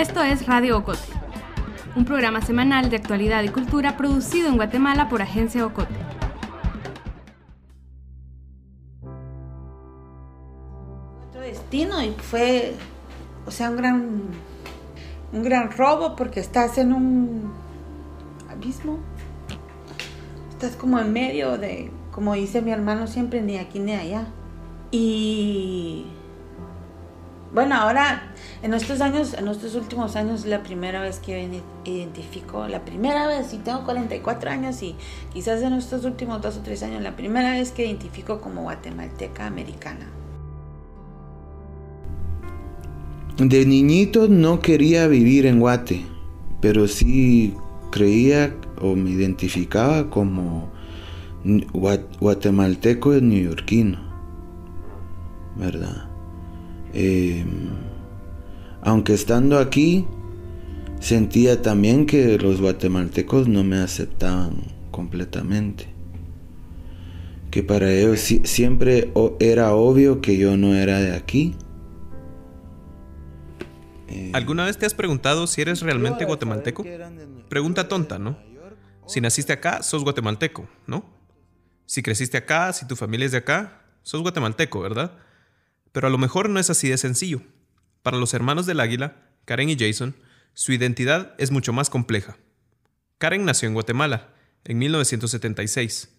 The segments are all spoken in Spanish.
Esto es Radio Ocote, un programa semanal de actualidad y cultura producido en Guatemala por Agencia Ocote. Otro destino y fue, un gran robo porque estás en un abismo. Estás como en medio de, como dice mi hermano siempre, ni aquí ni allá. Y bueno, ahora en estos últimos años, la primera vez que identifico, y tengo 44 años y quizás en estos últimos 2 o 3 años, la primera vez que identifico como guatemalteca americana. De niñito no quería vivir en Guate, pero sí creía o me identificaba como guatemalteco y neoyorquino, ¿verdad? Aunque estando aquí sentía también que los guatemaltecos no me aceptaban completamente, que para ellos siempre era obvio que yo no era de aquí. ¿Alguna vez te has preguntado si eres realmente guatemalteco? Pregunta tonta, ¿no? Si naciste acá, sos guatemalteco, ¿no? Si creciste acá, si tu familia es de acá, sos guatemalteco, ¿verdad? Pero a lo mejor no es así de sencillo. Para los hermanos del Águila, Karen y Jason, su identidad es mucho más compleja. Karen nació en Guatemala, en 1976,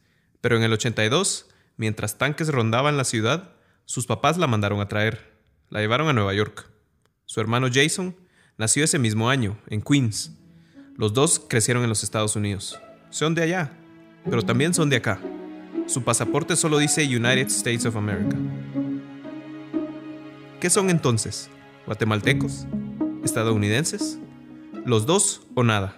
pero en el 82, mientras tanques rondaban la ciudad, sus papás la mandaron a traer. La llevaron a Nueva York. Su hermano Jason nació ese mismo año, en Queens. Los dos crecieron en los Estados Unidos. Son de allá, pero también son de acá. Su pasaporte solo dice United States of America. ¿Qué son entonces? ¿Guatemaltecos? ¿Estadounidenses? ¿Los dos o nada?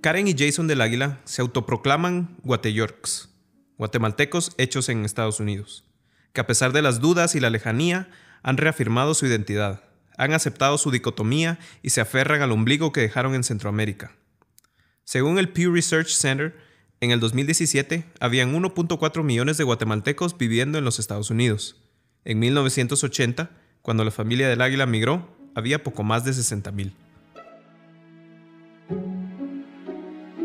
Karen y Jason del Águila se autoproclaman guateyorks, guatemaltecos hechos en Estados Unidos, que a pesar de las dudas y la lejanía, han reafirmado su identidad, han aceptado su dicotomía y se aferran al ombligo que dejaron en Centroamérica. Según el Pew Research Center, en el 2017 habían 1.4 millones de guatemaltecos viviendo en los Estados Unidos. En 1980, cuando la familia del Águila migró, había poco más de 60,000.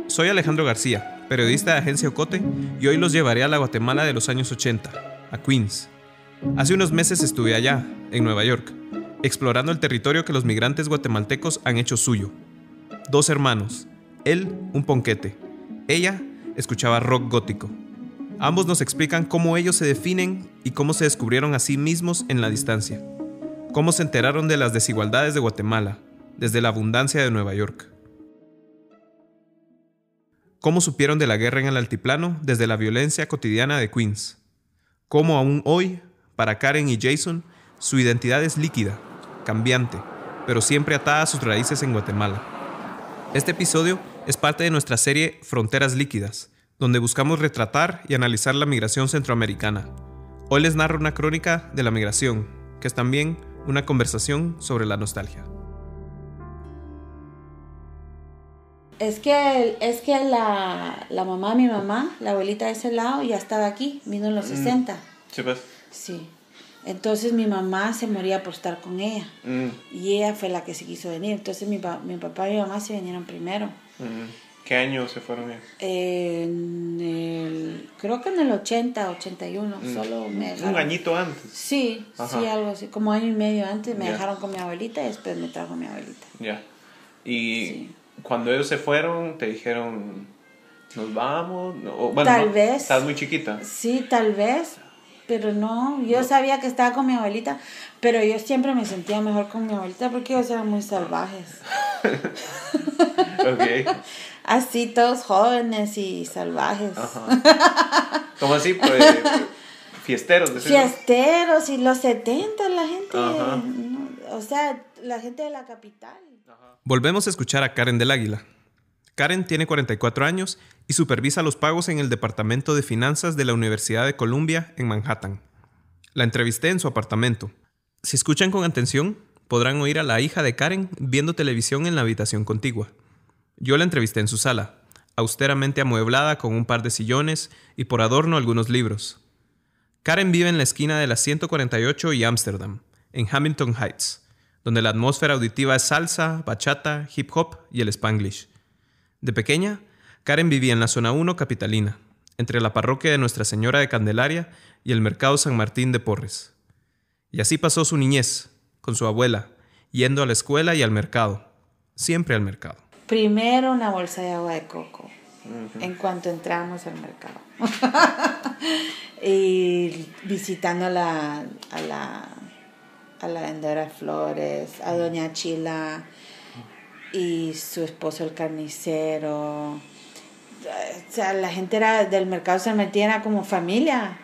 Soy Alejandro García, periodista de Agencia Ocote, y hoy los llevaré a la Guatemala de los años 80, a Queens. Hace unos meses estuve allá, en Nueva York, explorando el territorio que los migrantes guatemaltecos han hecho suyo. 2 hermanos, él un ponquete, ella escuchaba rock gótico. Ambos nos explican cómo ellos se definen y cómo se descubrieron a sí mismos en la distancia. Cómo se enteraron de las desigualdades de Guatemala, desde la abundancia de Nueva York. Cómo supieron de la guerra en el altiplano desde la violencia cotidiana de Queens. Cómo aún hoy, para Karen y Jason, su identidad es líquida, cambiante, pero siempre atada a sus raíces en Guatemala. Este episodio es parte de nuestra serie Fronteras Líquidas, donde buscamos retratar y analizar la migración centroamericana. Hoy les narro una crónica de la migración, que es también una conversación sobre la nostalgia. Es que la mamá de mi mamá, la abuelita de ese lado, ya estaba aquí, vino en los 60. Sí, pues. Sí. Entonces mi mamá se moría por estar con ella. Y ella fue la que se quiso venir. Entonces mi papá y mi mamá se vinieron primero. ¿Qué año se fueron ellos? Creo que en el 80, 81. Solo me dejaron. ¿Un añito antes? Sí, Ajá. Sí, algo así. Como año y medio antes me dejaron con mi abuelita y después me trajo mi abuelita. Ya. Y cuando ellos se fueron, te dijeron, ¿nos vamos? Tal vez. ¿Estás muy chiquita? Sí, tal vez. Pero no, yo sabía que estaba con mi abuelita, pero yo siempre me sentía mejor con mi abuelita porque ellos eran muy salvajes. Ok. Así, todos jóvenes y salvajes. Ajá. ¿Cómo así? Pues, fiesteros. Fiesteros, y los 70 la gente, Ajá. O sea, la gente de la capital. Ajá. Volvemos a escuchar a Karen del Águila. Karen tiene 44 años y supervisa los pagos en el Departamento de Finanzas de la Universidad de Columbia en Manhattan. La entrevisté en su apartamento. Si escuchan con atención, podrán oír a la hija de Karen viendo televisión en la habitación contigua. Yo la entrevisté en su sala, austeramente amueblada con un par de sillones y por adorno algunos libros. Karen vive en la esquina de la 148 y Ámsterdam, en Hamilton Heights, donde la atmósfera auditiva es salsa, bachata, hip hop y el spanglish. De pequeña, Karen vivía en la zona 1 capitalina, entre la parroquia de Nuestra Señora de Candelaria y el mercado San Martín de Porres. Y así pasó su niñez, con su abuela, yendo a la escuela y al mercado, siempre al mercado. Primero una bolsa de agua de coco, en cuanto entramos al mercado. Y visitando a la vendedora de flores, a doña Chila y su esposo el carnicero. O sea, la gente del mercado San Martín era como familia.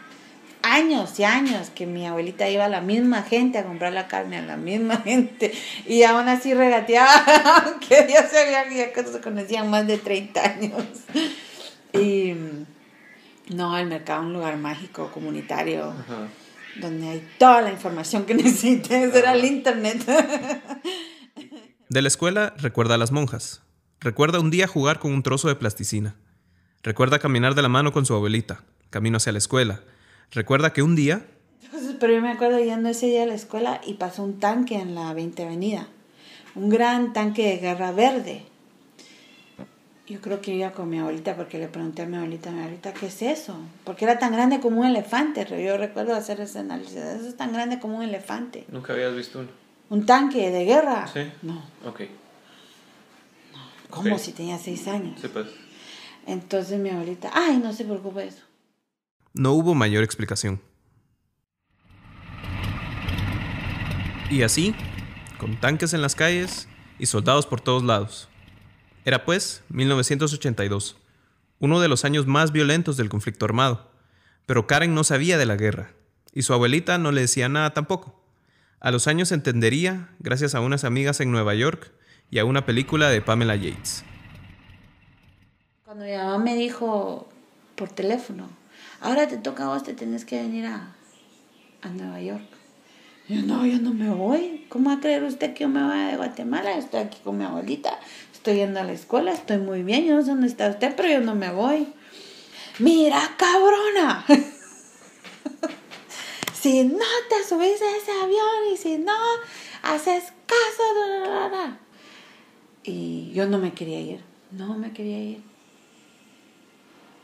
Años y años que mi abuelita iba a la misma gente a comprar la carne, a la misma gente, y aún así regateaba, que ya que se conocían más de 30 años. Y no, el mercado es un lugar mágico, comunitario, ajá, donde hay toda la información que necesites. Era el internet. De la escuela recuerda a las monjas. Recuerda un día jugar con un trozo de plasticina. Recuerda caminar de la mano con su abuelita, camino hacia la escuela. Recuerda que un día... Pero yo me acuerdo yendo ese día a la escuela y pasó un tanque en la 20 Avenida. Un gran tanque de guerra verde. Yo creo que iba con mi abuelita porque le pregunté a mi abuelita, ¿qué es eso? Porque era tan grande como un elefante. Yo recuerdo hacer ese análisis. Eso es tan grande como un elefante. ¿Nunca habías visto uno? ¿Un tanque de guerra? Sí. No. Ok. No. ¿Cómo? Si tenía 6 años. Sí, pues. Entonces mi abuelita, ay, no se preocupe de eso. No hubo mayor explicación. Y así, con tanques en las calles y soldados por todos lados. Era pues 1982, uno de los años más violentos del conflicto armado. Pero Karen no sabía de la guerra, y su abuelita no le decía nada tampoco. A los años se entendería gracias a unas amigas en Nueva York y a una película de Pamela Yates. Cuando mi mamá me dijo por teléfono, ahora te toca a vos, te tenés que venir a Nueva York. Yo no me voy. ¿Cómo va a creer usted que yo me vaya de Guatemala? Estoy aquí con mi abuelita, estoy yendo a la escuela, estoy muy bien, yo no sé dónde está usted, pero yo no me voy. Mira, cabrona. Si no te subís a ese avión y si no haces caso. Y yo no me quería ir.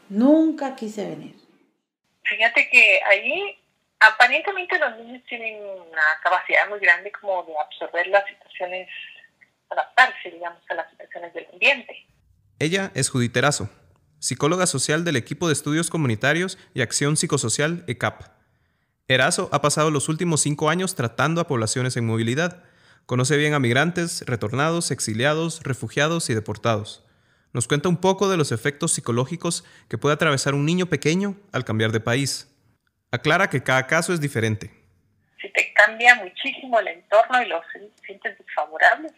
Nunca quise venir. Fíjate que ahí aparentemente los niños tienen una capacidad muy grande como de absorber las situaciones, adaptarse, digamos, a las situaciones del ambiente. Ella es Judith Erazo, psicóloga social del equipo de estudios comunitarios y acción psicosocial ECAP. Erazo ha pasado los últimos 5 años tratando a poblaciones en movilidad. Conoce bien a migrantes, retornados, exiliados, refugiados y deportados. Nos cuenta un poco de los efectos psicológicos que puede atravesar un niño pequeño al cambiar de país. Aclara que cada caso es diferente. Si te cambia muchísimo el entorno y lo sientes desfavorable,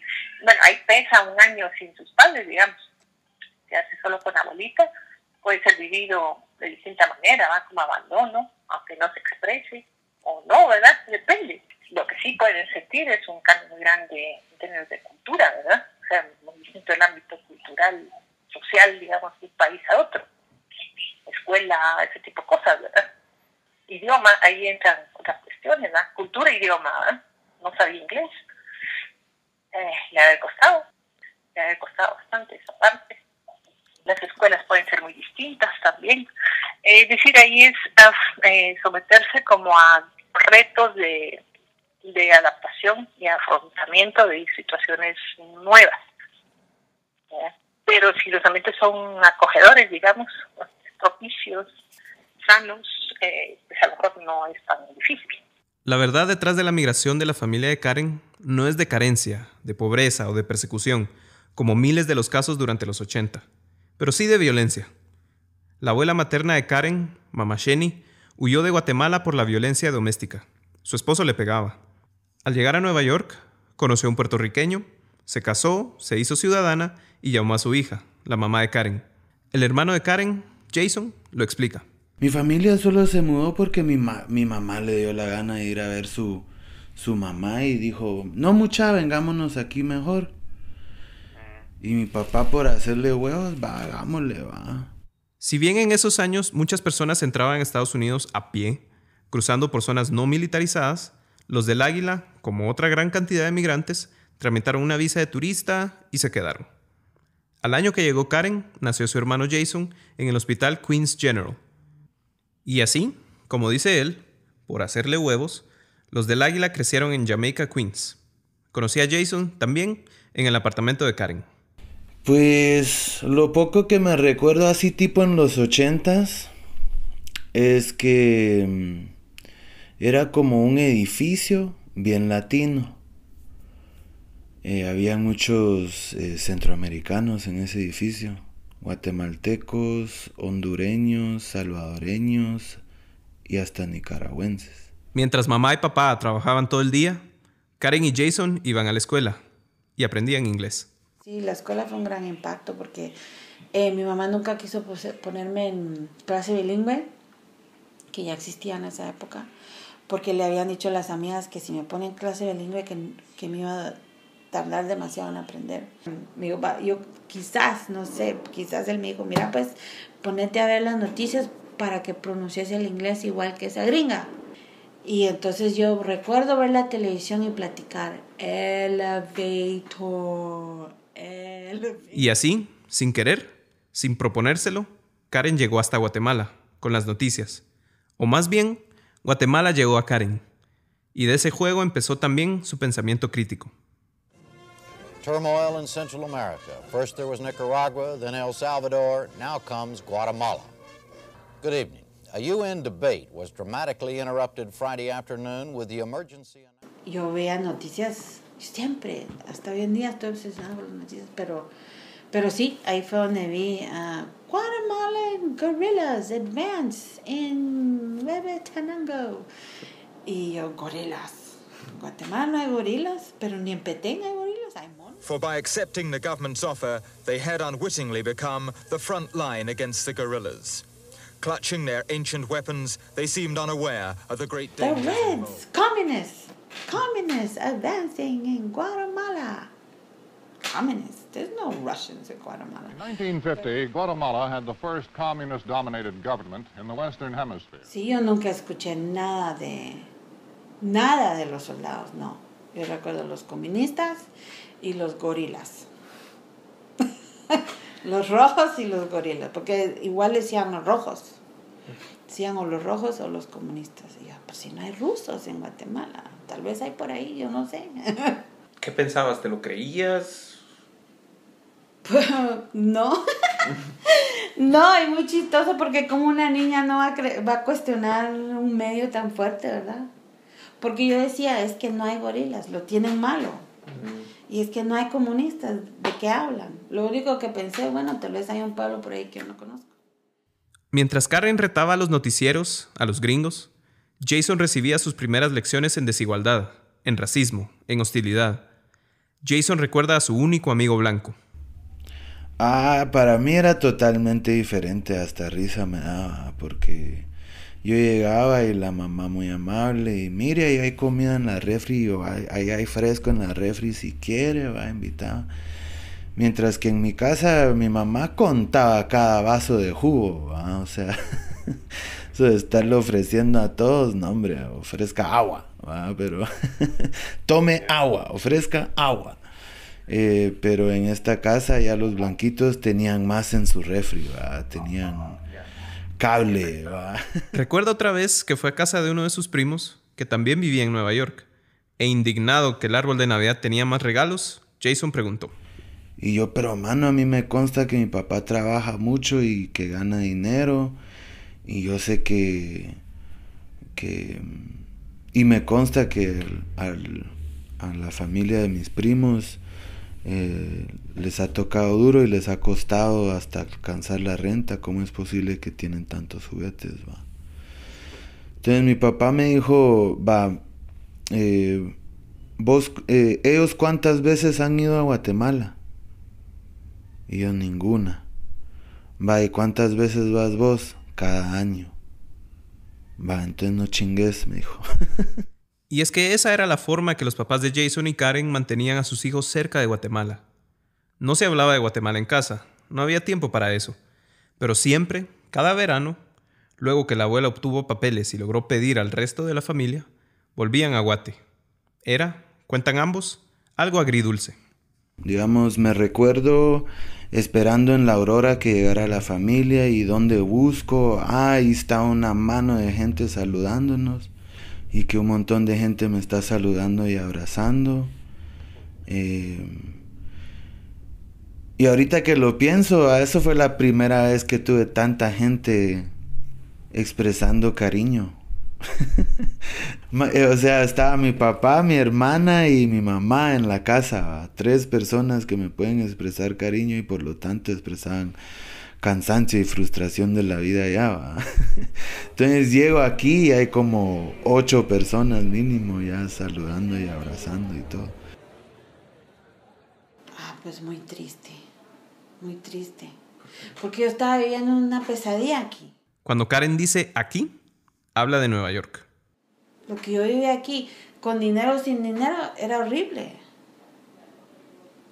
bueno, ahí pesa un año sin sus padres, digamos. Se hace solo con abuelita, puede ser vivido de distinta manera, ¿va? Como abandono, aunque no se exprese, o no, ¿verdad? Depende. Lo que sí pueden sentir es un cambio muy grande en términos de cultura, ¿verdad? O sea, muy distinto el ámbito cultural, social, digamos, de un país a otro. Escuela, ese tipo de cosas, ¿verdad? Idioma, ahí entran otras cuestiones, ¿verdad? Cultura e idioma, ¿verdad? No sabía inglés. Le ha costado bastante esa parte. Las escuelas pueden ser muy distintas también. Es decir, ahí es someterse como a retos de adaptación y afrontamiento de situaciones nuevas. Pero si los ambientes son acogedores, digamos, propicios, sanos, pues a lo mejor no es tan difícil. La verdad detrás de la migración de la familia de Karen no es de carencia, de pobreza o de persecución, como miles de los casos durante los 80, pero sí de violencia. La abuela materna de Karen, Mama Sheni, huyó de Guatemala por la violencia doméstica. Su esposo le pegaba. Al llegar a Nueva York, conoció a un puertorriqueño, se casó, se hizo ciudadana y llamó a su hija, la mamá de Karen. El hermano de Karen, Jason, lo explica. Mi familia solo se mudó porque mi mamá le dio la gana de ir a ver su mamá y dijo, no mucha, vengámonos aquí mejor. Y mi papá por hacerle huevos, hagámosle, va. Si bien en esos años muchas personas entraban a Estados Unidos a pie, cruzando por zonas no militarizadas, los del Águila como otra gran cantidad de migrantes, tramitaron una visa de turista y se quedaron. Al año que llegó Karen, nació su hermano Jason en el hospital Queens General. Y así, como dice él, por hacerle huevos, los del Águila crecieron en Jamaica, Queens. Conocí a Jason también en el apartamento de Karen. Pues lo poco que me recuerdo así tipo en los 80s es que era como un edificio bien latino. Había muchos centroamericanos en ese edificio, guatemaltecos, hondureños, salvadoreños y hasta nicaragüenses. Mientras mamá y papá trabajaban todo el día, Karen y Jason iban a la escuela y aprendían inglés. Sí, la escuela fue un gran impacto porque mi mamá nunca quiso ponerme en clase bilingüe, que ya existía en esa época, porque le habían dicho a las amigas que si me ponen clase bilingüe que me iba a tardar demasiado en aprender. Yo quizás, no sé, quizás él me dijo, mira, pues ponete a ver las noticias para que pronuncies el inglés igual que esa gringa. Y entonces yo recuerdo ver la televisión y platicar, elevator. Y así, sin querer, sin proponérselo, Karen llegó hasta Guatemala con las noticias. O más bien, Guatemala llegó a Karen. Y de ese juego empezó también su pensamiento crítico. Turmoil in Central America. First there was Nicaragua, then El Salvador, now comes Guatemala. Good evening. A UN debate was dramatically interrupted Friday afternoon with the emergency... Yo veía noticias siempre, hasta hoy en día estoy obsesionada con las noticias, pero sí, ahí fue donde vi Guatemalan guerrillas advance in Huehuetenango. Y yo, gorilas. En Guatemala no hay gorilas, pero ni en Petén hay gorilas, hay monos. For by accepting the government's offer, they had unwittingly become the front line against the guerrillas. Clutching their ancient weapons, they seemed unaware of the great The dangers. Reds, communists advancing in Guatemala. Communists? There's no Russians in Guatemala. In 1950, Guatemala had the first communist-dominated government in the Western Hemisphere. Sí, yo nunca escuché nada de los soldados, no. Yo recuerdo los comunistas y los gorilas. Los rojos y los gorilas, porque igual decían los rojos. Decían o los rojos o los comunistas. Y yo, pues si no hay rusos en Guatemala, tal vez hay por ahí, yo no sé. ¿Qué pensabas? ¿Te lo creías? No. No, es muy chistoso porque como una niña no va a cuestionar un medio tan fuerte, ¿verdad? Porque yo decía, es que no hay gorilas, lo tienen malo. Y es que no hay comunistas, ¿de qué hablan? Lo único que pensé, bueno, tal vez hay un pueblo por ahí que yo no conozco. Mientras Karen retaba a los noticieros, a los gringos, Jason recibía sus primeras lecciones en desigualdad, en racismo, en hostilidad. Jason recuerda a su único amigo blanco. Para mí era totalmente diferente, hasta risa me daba, porque yo llegaba y la mamá muy amable, y mire, ahí hay comida en la refri, o ahí hay fresco en la refri, si quiere, va invitado. Mientras que en mi casa mi mamá contaba cada vaso de jugo, ¿va? O sea, eso de estarle ofreciendo a todos, no hombre, ofrezca agua, ¿va? Pero tome agua, ofrezca agua. Pero en esta casa ya los blanquitos tenían más en su refri, ¿va? Tenían cable, ¿va? Recuerda otra vez que fue a casa de uno de sus primos, que también vivía en Nueva York, e indignado que el árbol de Navidad tenía más regalos, Jason preguntó. Y yo, pero mano, a mí me consta que mi papá trabaja mucho y que gana dinero, y yo sé que y me consta que a la familia de mis primos les ha tocado duro y les ha costado hasta alcanzar la renta. ¿Cómo es posible que tienen tantos juguetes, va? Entonces mi papá me dijo, ellos ¿cuántas veces han ido a Guatemala? Y yo, ninguna. ¿Y cuántas veces vas vos? Cada año. Entonces no chingues, me dijo. Y es que esa era la forma que los papás de Jason y Karen mantenían a sus hijos cerca de Guatemala. No se hablaba de Guatemala en casa, no había tiempo para eso. Pero siempre, cada verano, luego que la abuela obtuvo papeles y logró pedir al resto de la familia, volvían a Guate. Era, cuentan ambos, algo agridulce. Digamos, me recuerdo esperando en la aurora que llegara la familia y donde busco, ahí está una mano de gente saludándonos y que un montón de gente me está saludando y abrazando. Y ahorita que lo pienso, eso fue la primera vez que tuve tanta gente expresando cariño. O sea, estaba mi papá, mi hermana y mi mamá en la casa, ¿va? 3 personas que me pueden expresar cariño y por lo tanto expresaban cansancio y frustración de la vida ya, ¿va? Entonces llego aquí y hay como 8 personas mínimo ya saludando y abrazando y todo. Pues muy triste, porque yo estaba viviendo una pesadilla aquí. Cuando Karen dice aquí, habla de Nueva York. Lo que yo vivía aquí, con dinero o sin dinero, era horrible.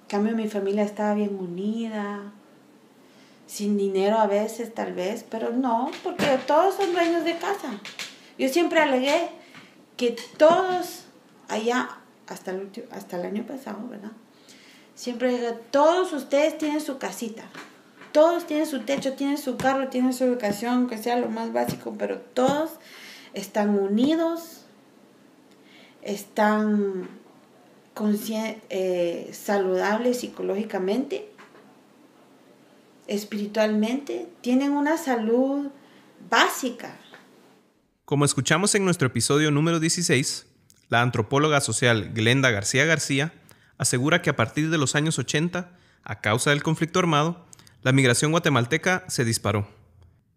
En cambio, mi familia estaba bien unida, sin dinero a veces, tal vez, pero no, porque todos son dueños de casa. Yo siempre alegué que todos allá, hasta el año pasado, ¿verdad? Siempre dije, todos ustedes tienen su casita, todos tienen su techo, tienen su carro, tienen su educación, que sea lo más básico, pero todos están unidos, están saludables psicológicamente, espiritualmente, tienen una salud básica. Como escuchamos en nuestro episodio número 16, la antropóloga social Glenda García García asegura que a partir de los años 80, a causa del conflicto armado, la migración guatemalteca se disparó.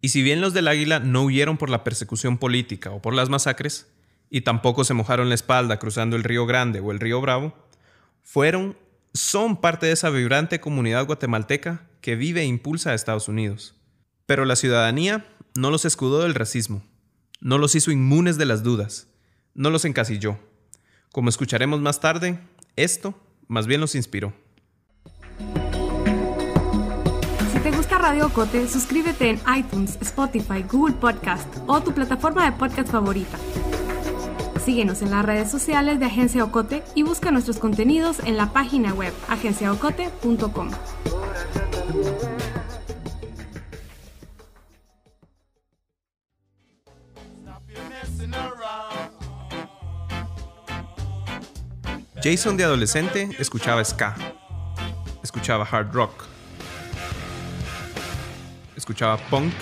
Y si bien los del Águila no huyeron por la persecución política o por las masacres, y tampoco se mojaron la espalda cruzando el Río Grande o el Río Bravo, son parte de esa vibrante comunidad guatemalteca que vive e impulsa a Estados Unidos. Pero la ciudadanía no los escudó del racismo, no los hizo inmunes de las dudas, no los encasilló. Como escucharemos más tarde, esto más bien los inspiró. Si te gusta Radio Ocote, suscríbete en iTunes, Spotify, Google Podcast o tu plataforma de podcast favorita. Síguenos en las redes sociales de Agencia Ocote y busca nuestros contenidos en la página web agenciaocote.com. Jason de adolescente escuchaba ska, escuchaba hard rock, escuchaba punk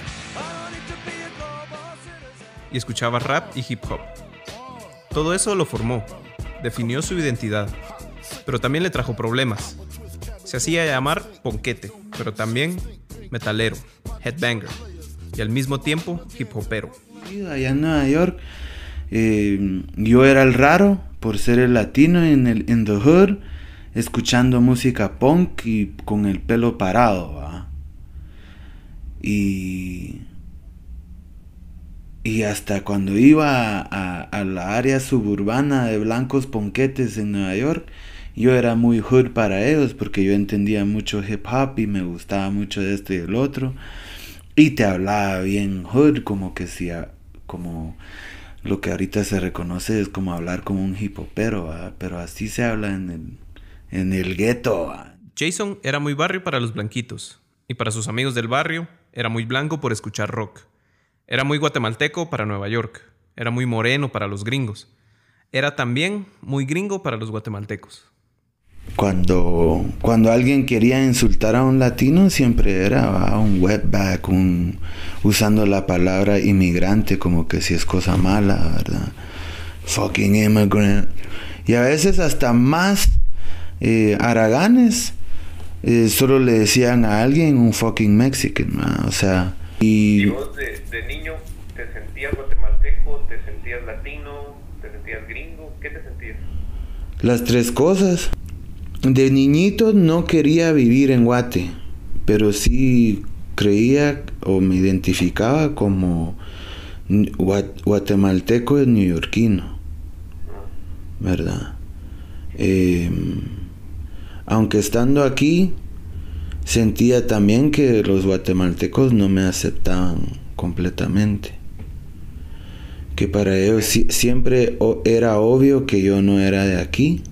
y escuchaba rap y hip hop. Todo eso lo formó, definió su identidad, pero también le trajo problemas. Se hacía llamar ponquete, pero también metalero, headbanger y al mismo tiempo hip hopero. Allá en Nueva York, yo era el raro por ser el latino in the hood, escuchando música punk y con el pelo parado, ¿va? Y hasta cuando iba a la área suburbana de blancos ponquetes en Nueva York, yo era muy hood para ellos porque yo entendía mucho hip hop y me gustaba mucho de esto y del otro. Y te hablaba bien hood, como que si, como lo que ahorita se reconoce es como hablar como un hip hopero, ¿va? Pero así se habla en el gueto, ¿va? Jason era muy barrio para los blanquitos y para sus amigos del barrio era muy blanco por escuchar rock. Era muy guatemalteco para Nueva York, era muy moreno para los gringos. Era también muy gringo para los guatemaltecos. Cuando alguien quería insultar a un latino, siempre era un wetback, usando la palabra inmigrante como que si es cosa mala, ¿verdad? Fucking immigrant. Y a veces hasta más haraganes, solo le decían a alguien un fucking Mexican, ¿verdad? O sea... ¿Y vos de niño te sentías guatemalteco, te sentías latino, te sentías gringo? ¿Qué te sentías? Las 3 cosas. De niñito no quería vivir en Guate, pero sí creía o me identificaba como guatemalteco y neoyorquino, ¿verdad? Aunque estando aquí, sentía también que los guatemaltecos no me aceptaban completamente. que para ellos siempre era obvio que yo no era de aquí.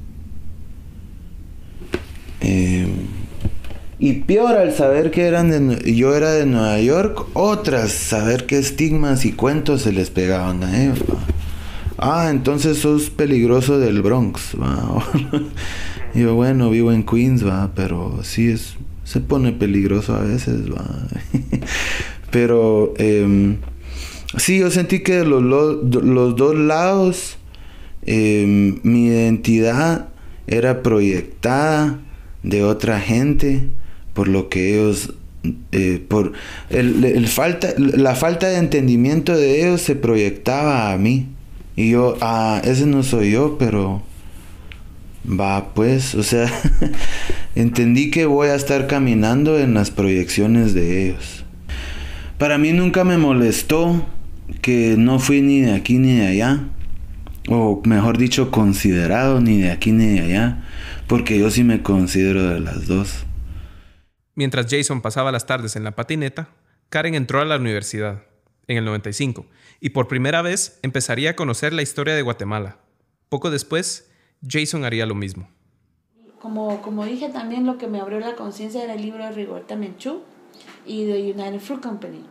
Y peor al saber que yo era de Nueva York, otras saber qué estigmas y cuentos se les pegaban a ellos. Entonces sos peligroso del Bronx. Y yo, bueno, vivo en Queens, pero sí se pone peligroso a veces. Pero sí, yo sentí que de los dos lados mi identidad era proyectada de otra gente, por lo que ellos por la falta de entendimiento de ellos se proyectaba a mí, y yo, ese no soy yo, pero pues, o sea, entendí que voy a estar caminando en las proyecciones de ellos. Para mí nunca me molestó que no fui ni de aquí ni de allá, o mejor dicho, considerado ni de aquí ni de allá, porque yo sí me considero de las dos. Mientras Jason pasaba las tardes en la patineta, Karen entró a la universidad en el 95 y por primera vez empezaría a conocer la historia de Guatemala. Poco después, Jason haría lo mismo. Como dije también, lo que me abrió la conciencia era el libro de Rigoberta Menchú y de United Fruit Company.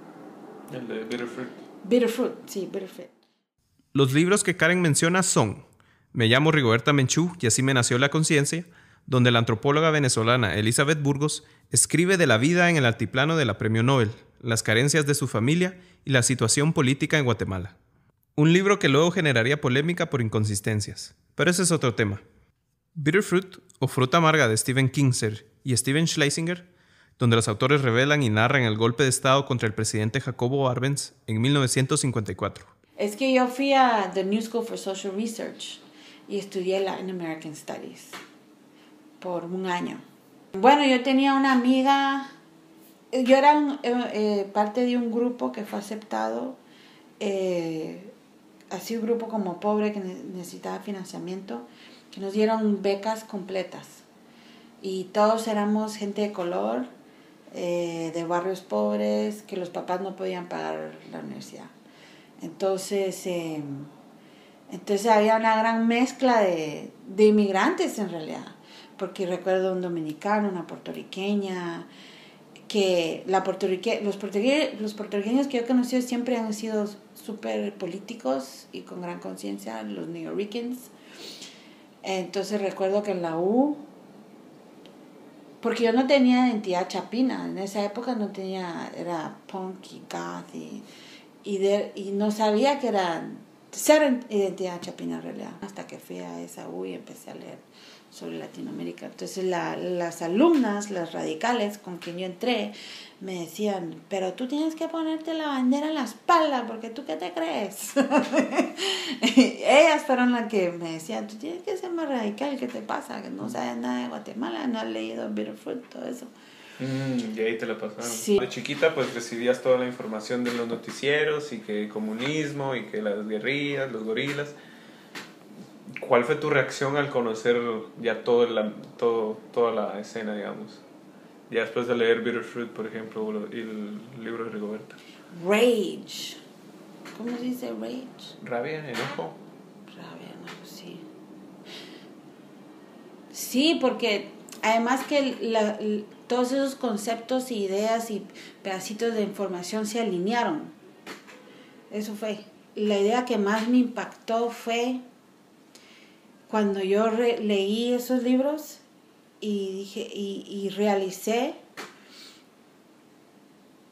El de Bitter Fruit. Bitter Fruit, sí, Bitter Fruit. Los libros que Karen menciona son Me llamo Rigoberta Menchú y así me nació la conciencia, donde la antropóloga venezolana Elizabeth Burgos escribe de la vida en el altiplano de la Premio Nobel, las carencias de su familia y la situación política en Guatemala. Un libro que luego generaría polémica por inconsistencias, pero ese es otro tema. Bitter Fruit, o Fruta Amarga, de Stephen Kinzer y Steven Schlesinger, donde los autores revelan y narran el golpe de Estado contra el presidente Jacobo Arbenz en 1954. Es que yo fui a The New School for Social Research y estudié Latin American Studies por un año. Bueno, yo tenía una amiga, yo era parte de un grupo que fue aceptado, así un grupo como pobre que necesitaba financiamiento, que nos dieron becas completas. Y todos éramos gente de color, de barrios pobres, que los papás no podían pagar la universidad. Entonces había una gran mezcla de inmigrantes en realidad, porque recuerdo un dominicano, una puertorriqueña, que los puertorriqueños que yo he conocido siempre han sido súper políticos y con gran conciencia, los nuyoricanos. Entonces recuerdo que en la U, porque yo no tenía identidad chapina, en esa época no tenía, era punk y goth y no sabía que era ser identidad chapina en realidad, hasta que fui a esa U y empecé a leer sobre Latinoamérica. Entonces las alumnas, las radicales con quien yo entré, me decían, pero tú tienes que ponerte la bandera en la espalda, porque tú qué te crees. Ellas fueron las que me decían, tú tienes que ser más radical, ¿qué te pasa? Que no sabes nada de Guatemala, no has leído Bitter Fruit, todo eso. Y ahí te la pasaron. Sí. De chiquita pues recibías toda la información de los noticieros y que el comunismo y que las guerrillas, los gorilas. ¿Cuál fue tu reacción al conocer ya toda la escena, digamos? Ya después de leer Bitter Fruit, por ejemplo, y el libro de Rigoberta. Rage. ¿Cómo se dice rage? Rabia, enojo. Rabia, no, sí. Sí, porque además que todos esos conceptos, ideas y pedacitos de información se alinearon. Eso fue. La idea que más me impactó fue cuando yo leí esos libros y dije y realicé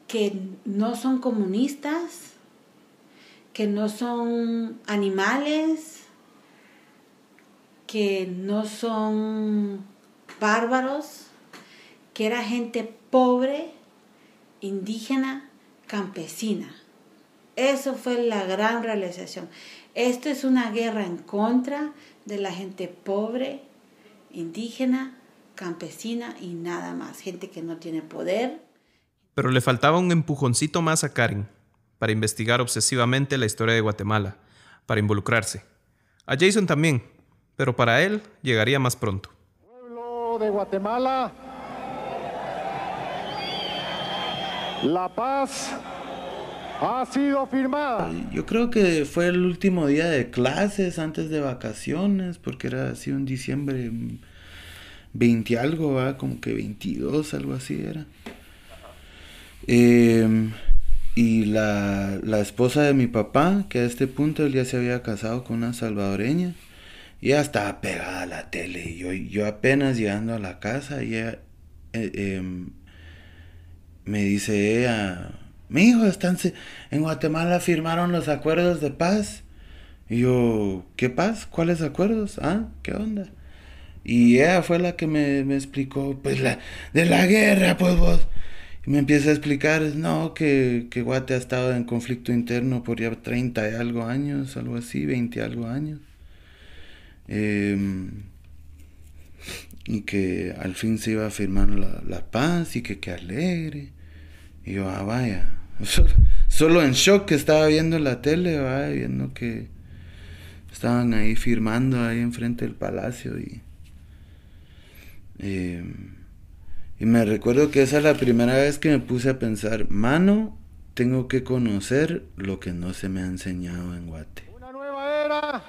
que no son comunistas, que no son animales, que no son bárbaros, que era gente pobre, indígena, campesina. Eso fue la gran realización. Esto es una guerra en contra de la gente pobre, indígena, campesina y nada más. Gente que no tiene poder. Pero le faltaba un empujoncito más a Karen para investigar obsesivamente la historia de Guatemala, para involucrarse. A Jason también, pero para él llegaría más pronto. Pueblo de Guatemala, la paz ha sido firmada. Yo creo que fue el último día de clases antes de vacaciones, porque era así un diciembre 20 algo, ¿va? Como que 22, algo así era. Y la esposa de mi papá, que a este punto él ya se había casado con una salvadoreña, y ella estaba pegada a la tele. Y yo apenas llegando a la casa, y ella me dice ella, mi hijo, en Guatemala firmaron los acuerdos de paz. Y yo, ¿qué paz? ¿Cuáles acuerdos? ¿Qué onda? Y ella fue la que me explicó, pues de la guerra, pues vos. Y me empieza a explicar, no, que Guate ha estado en conflicto interno por ya 30 y algo años, algo así, 20 y algo años. Y que al fin se iba a firmar la paz y que alegre. Y yo, vaya, solo en shock que estaba viendo la tele, vaya, viendo que estaban ahí firmando ahí enfrente del palacio. Y me recuerdo que esa es la primera vez que me puse a pensar, mano, tengo que conocer lo que no se me ha enseñado en Guate. Una nueva era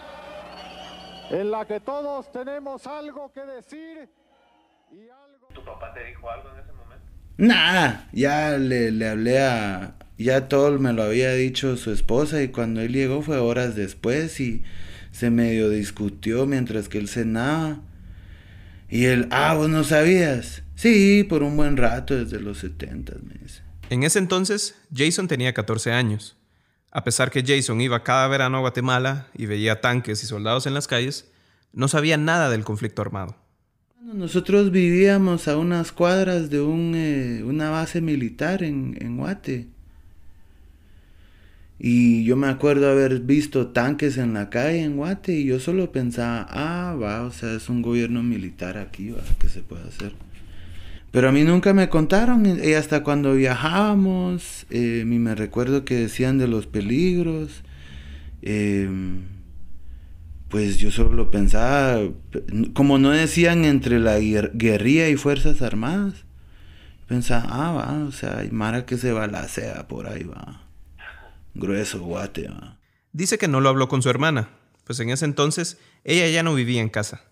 en la que todos tenemos algo que decir y algo... ¿Tu papá te dijo algo en ese momento? Nada, ya le hablé ya todo me lo había dicho su esposa, y cuando él llegó fue horas después y se medio discutió mientras que él cenaba. Y él, ¿vos no sabías? Sí, por un buen rato, desde los 70, me dice. En ese entonces, Jason tenía 14 años. A pesar que Jason iba cada verano a Guatemala y veía tanques y soldados en las calles, no sabía nada del conflicto armado. Nosotros vivíamos a unas cuadras de una base militar en Guate. Y yo me acuerdo haber visto tanques en la calle en Guate y yo solo pensaba, o sea, es un gobierno militar aquí, ¿qué se puede hacer? Pero a mí nunca me contaron, y hasta cuando viajábamos, me recuerdo que decían de los peligros, pues yo solo pensaba, como no decían entre la guerrilla y fuerzas armadas, pensaba, o sea, hay mara que se balacea por ahí, va. Grueso, Guate, va. Dice que no lo habló con su hermana, pues en ese entonces ella ya no vivía en casa.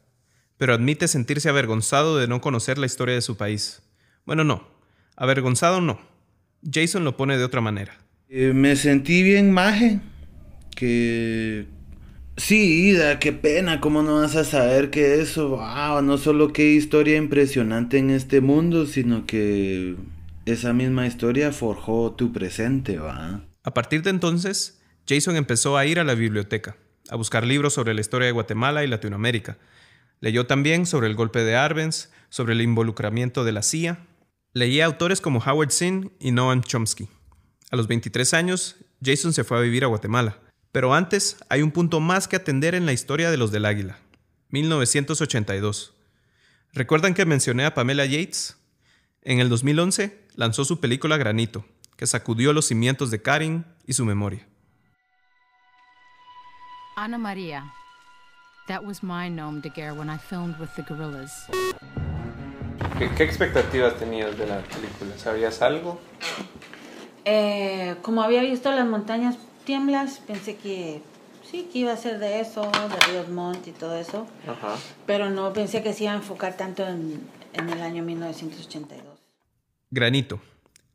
Pero admite sentirse avergonzado de no conocer la historia de su país. Bueno, no. Avergonzado no. Jason lo pone de otra manera. Me sentí bien maje. Que... Sí, Ida, qué pena. ¿Cómo no vas a saber que eso... no solo qué historia impresionante en este mundo, sino que esa misma historia forjó tu presente, va. A partir de entonces, Jason empezó a ir a la biblioteca, a buscar libros sobre la historia de Guatemala y Latinoamérica. Leyó también sobre el golpe de Arbenz, sobre el involucramiento de la CIA. Leía autores como Howard Zinn y Noam Chomsky. A los 23 años, Jason se fue a vivir a Guatemala. Pero antes, hay un punto más que atender en la historia de los del Águila. 1982. ¿Recuerdan que mencioné a Pamela Yates? En el 2011, lanzó su película Granito, que sacudió los cimientos de Karen y su memoria. Ana Maria. That was my nom de guerre when I filmed with the Gorillaz. ¿Qué expectativas tenías de la película? ¿Sabías algo? Como había visto Las montañas tiemblas, pensé que sí, que iba a ser de eso, de Ríos Montt y todo eso. Ajá. Pero no pensé que se iba a enfocar tanto en el año 1982. Granito,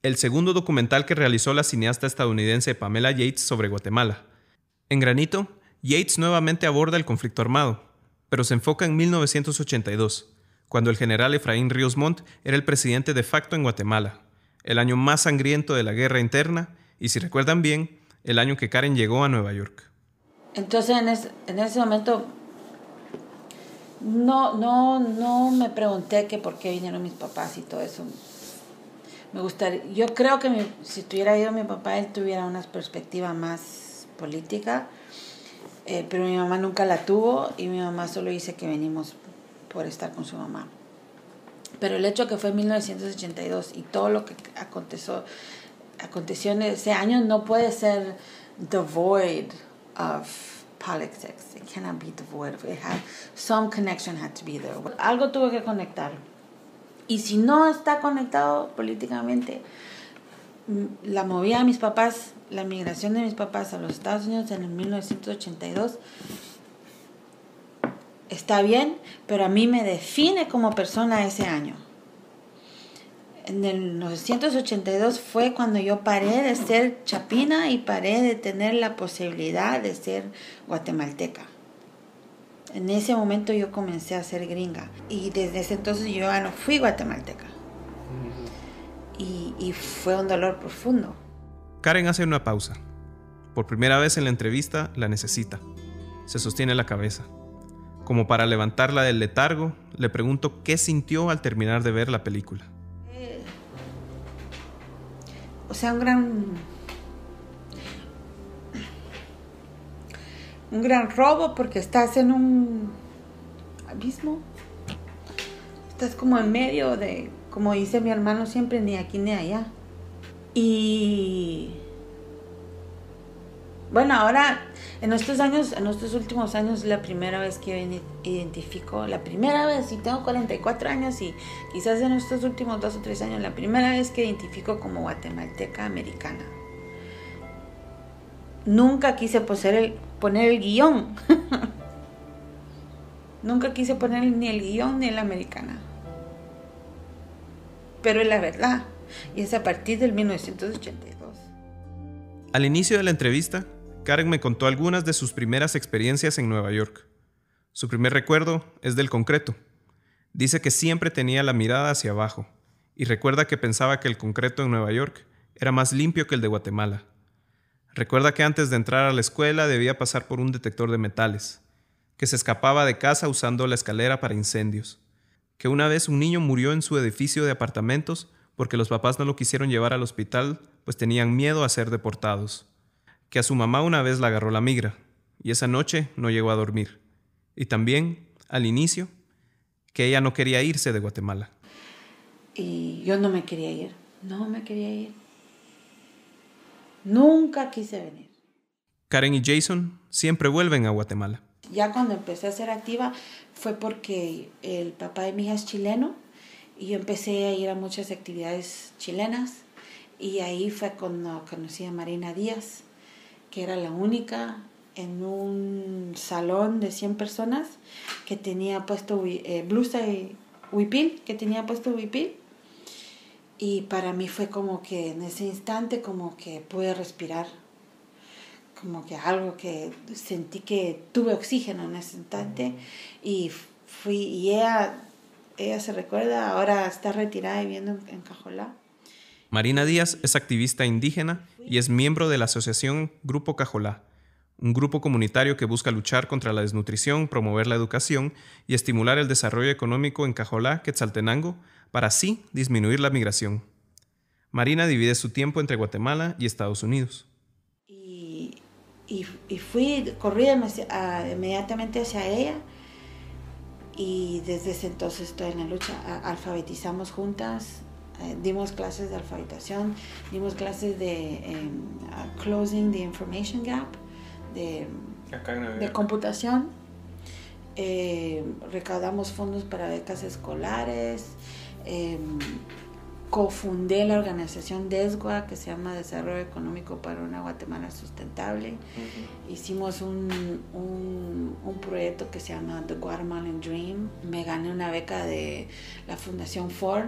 el segundo documental que realizó la cineasta estadounidense Pamela Yates sobre Guatemala. En Granito, Yates nuevamente aborda el conflicto armado, pero se enfoca en 1982, cuando el general Efraín Ríos Montt era el presidente de facto en Guatemala, el año más sangriento de la guerra interna y, si recuerdan bien, el año que Karen llegó a Nueva York. Entonces, en ese momento, no me pregunté que por qué vinieron mis papás y todo eso. Me gustaría, yo creo que si tuviera ido mi papá, él tuviera una perspectiva más política, pero mi mamá nunca la tuvo y mi mamá solo dice que venimos por estar con su mamá. Pero el hecho que fue 1982 y todo lo que aconteció en ese año no puede ser devoid of politics. It cannot be devoid of it. Some connection had to be there. Algo tuvo que conectar. Y si no está conectado políticamente, la movida de mis papás, la migración de mis papás a los Estados Unidos en el 1982, está bien, pero a mí me define como persona ese año. En el 1982 fue cuando yo paré de ser chapina y paré de tener la posibilidad de ser guatemalteca. En ese momento yo comencé a ser gringa y desde ese entonces yo ya no fui guatemalteca. Y fue un dolor profundo. Karen hace una pausa. Por primera vez en la entrevista la necesita. Se sostiene la cabeza. Como para levantarla del letargo, le pregunto qué sintió al terminar de ver la película. O sea, un gran robo porque estás en un abismo. Estás como en medio de, como dice mi hermano siempre, ni aquí ni allá. Y bueno, ahora en estos últimos años, la primera vez que yo identifico, la primera vez, y tengo 44 años y quizás en estos últimos 2 o 3 años, la primera vez que identifico como guatemalteca americana. Nunca quise poner el guión. Nunca quise poner ni el guión ni la americana. Pero es la verdad. Y es a partir del 1982. Al inicio de la entrevista, Karen me contó algunas de sus primeras experiencias en Nueva York. Su primer recuerdo es del concreto. Dice que siempre tenía la mirada hacia abajo y recuerda que pensaba que el concreto en Nueva York era más limpio que el de Guatemala. Recuerda que antes de entrar a la escuela debía pasar por un detector de metales, que se escapaba de casa usando la escalera para incendios, que una vez un niño murió en su edificio de apartamentos porque los papás no lo quisieron llevar al hospital pues tenían miedo a ser deportados, que a su mamá una vez la agarró la migra y esa noche no llegó a dormir, y también, al inicio, que ella no quería irse de Guatemala. Y yo no me quería ir. Nunca quise venir. Karen y Jason siempre vuelven a Guatemala. Ya cuando empecé a ser activa fue porque el papá de mi hija es chileno y yo empecé a ir a muchas actividades chilenas y ahí fue cuando conocí a Marina Díaz, que era la única en un salón de 100 personas que tenía puesto blusa y huipil, y para mí fue como que en ese instante como que pude respirar, como que algo que sentí que tuve oxígeno en ese instante y fui, y ella se recuerda, ahora está retirada viviendo en Cajolá. Marina Díaz es activista indígena y es miembro de la asociación Grupo Cajolá, un grupo comunitario que busca luchar contra la desnutrición, promover la educación y estimular el desarrollo económico en Cajolá, Quetzaltenango, para así disminuir la migración. Marina divide su tiempo entre Guatemala y Estados Unidos. Y corrí inmediatamente hacia ella y desde ese entonces estoy en la lucha. Alfabetizamos juntas, dimos clases de alfabetización, dimos clases de Closing the Information Gap, de computación, recaudamos fondos para becas escolares, cofundé la organización DESGUA, que se llama Desarrollo Económico para una Guatemala Sustentable. Hicimos un proyecto que se llama The Guatemalan Dream. Me gané una beca de la Fundación Ford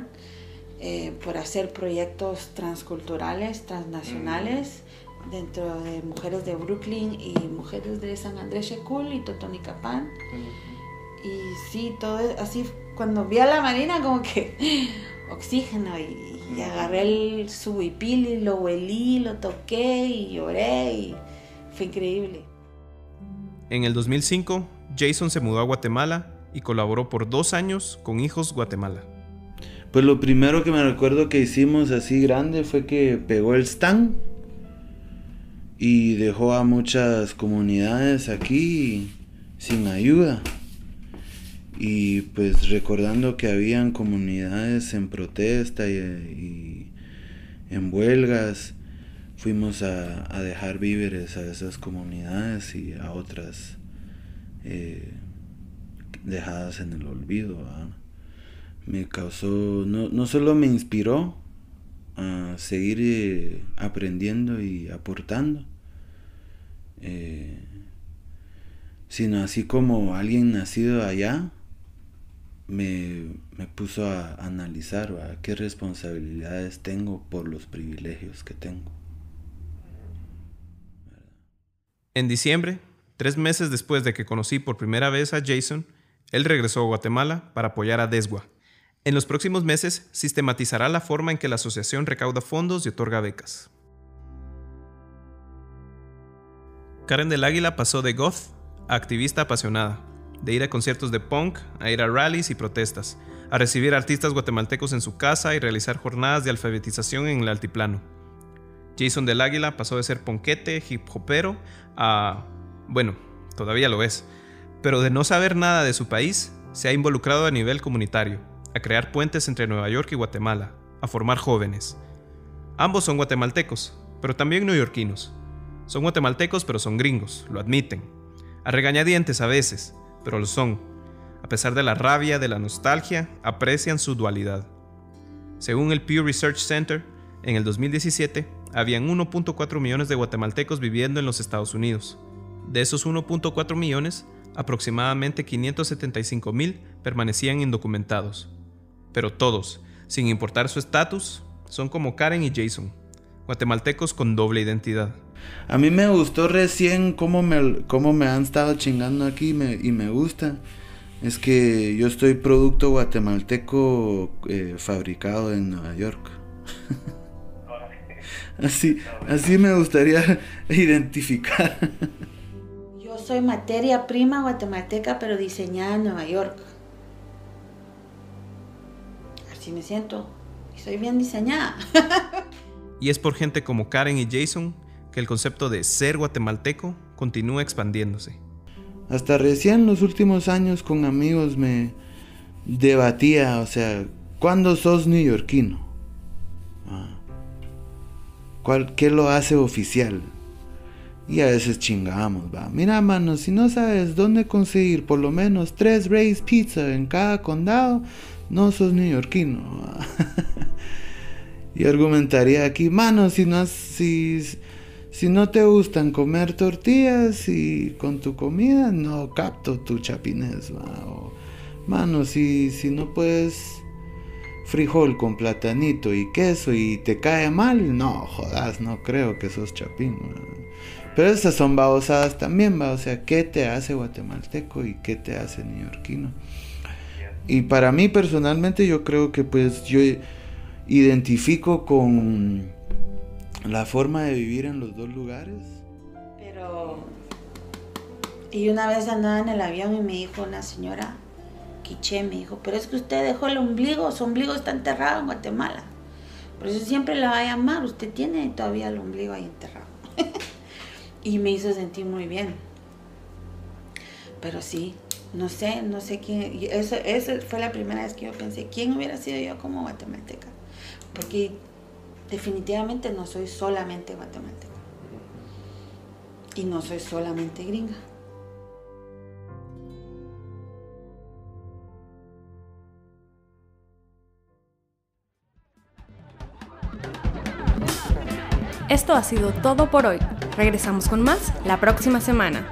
por hacer proyectos transculturales, transnacionales, dentro de mujeres de Brooklyn y mujeres de San Andrés Checul y Totonicapán. Y sí, todo así, cuando vi a la Marina como que oxígeno y agarré su huipil y lo huelí, lo toqué y lloré y fue increíble. En el 2005, Jason se mudó a Guatemala y colaboró por 2 años con Hijos Guatemala. Pues lo primero que me recuerdo que hicimos así grande fue que pegó el stand y dejó a muchas comunidades aquí sin ayuda. Y pues recordando que habían comunidades en protesta y en huelgas, fuimos a dejar víveres a esas comunidades y a otras dejadas en el olvido, ¿verdad? Me causó, no solo me inspiró, a seguir aprendiendo y aportando. Sino así como alguien nacido allá me puso a analizar, ¿verdad?, qué responsabilidades tengo por los privilegios que tengo. En diciembre, 3 meses después de que conocí por primera vez a Jason, él regresó a Guatemala para apoyar a DESGUA. En los próximos meses sistematizará la forma en que la asociación recauda fondos y otorga becas. Karen del Águila pasó de goth a activista apasionada, de ir a conciertos de punk, a ir a rallies y protestas, a recibir artistas guatemaltecos en su casa y realizar jornadas de alfabetización en el altiplano. Jason del Águila pasó de ser ponquete, hip hopero, a... bueno, todavía lo es, pero de no saber nada de su país, se ha involucrado a nivel comunitario, a crear puentes entre Nueva York y Guatemala, a formar jóvenes. Ambos son guatemaltecos, pero también neoyorquinos. Son guatemaltecos, pero son gringos, lo admiten. A regañadientes a veces, pero lo son. A pesar de la rabia, de la nostalgia, aprecian su dualidad. Según el Pew Research Center, en el 2017, habían 1.4 millones de guatemaltecos viviendo en los Estados Unidos. De esos 1.4 millones, aproximadamente 575,000 permanecían indocumentados. Pero todos, sin importar su estatus, son como Karen y Jason, guatemaltecos con doble identidad. A mí me gustó recién cómo me han estado chingando aquí y me gusta. Es que yo estoy producto guatemalteco fabricado en Nueva York. Así me gustaría identificar. Yo soy materia prima guatemalteca, pero diseñada en Nueva York. Así me siento. Y soy bien diseñada. Y es por gente como Karen y Jason que el concepto de ser guatemalteco continúa expandiéndose. Hasta recién los últimos años con amigos me debatía, o sea, ¿cuándo sos neoyorquino? ¿Qué lo hace oficial? Y a veces chingamos, va. Mira, mano, si no sabes dónde conseguir por lo menos 3 Ray's Pizza en cada condado, no sos neoyorquino. Y argumentaría aquí, mano, si no te gustan comer tortillas y con tu comida, no capto tu chapinés, va. O, mano, si no puedes frijol con platanito y queso y te cae mal, no jodas, no creo que sos chapín, va. Pero esas son babosadas también, va. O sea, ¿qué te hace guatemalteco y qué te hace neoyorquino? Y para mí personalmente yo creo que pues yo identifico con la forma de vivir en los dos lugares. Y una vez andaba en el avión y me dijo una señora quiché, me dijo, pero es que usted dejó el ombligo, su ombligo está enterrado en Guatemala. Por eso siempre la va a llamar, usted tiene todavía el ombligo ahí enterrado. Y me hizo sentir muy bien. Pero sí, no sé quién, eso fue la primera vez que yo pensé, ¿quién hubiera sido yo como guatemalteca? Porque definitivamente no soy solamente guatemalteca. Y no soy solamente gringa. Esto ha sido todo por hoy. Regresamos con más la próxima semana.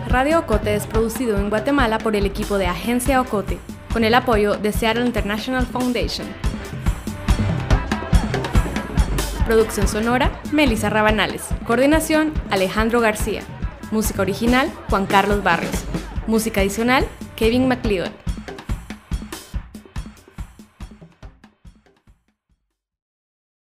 Radio Ocote es producido en Guatemala por el equipo de Agencia Ocote, con el apoyo de Seattle International Foundation. Producción sonora, Melissa Rabanales. Coordinación, Alejandro García. Música original, Juan Carlos Barrios. Música adicional, Kevin MacLeod.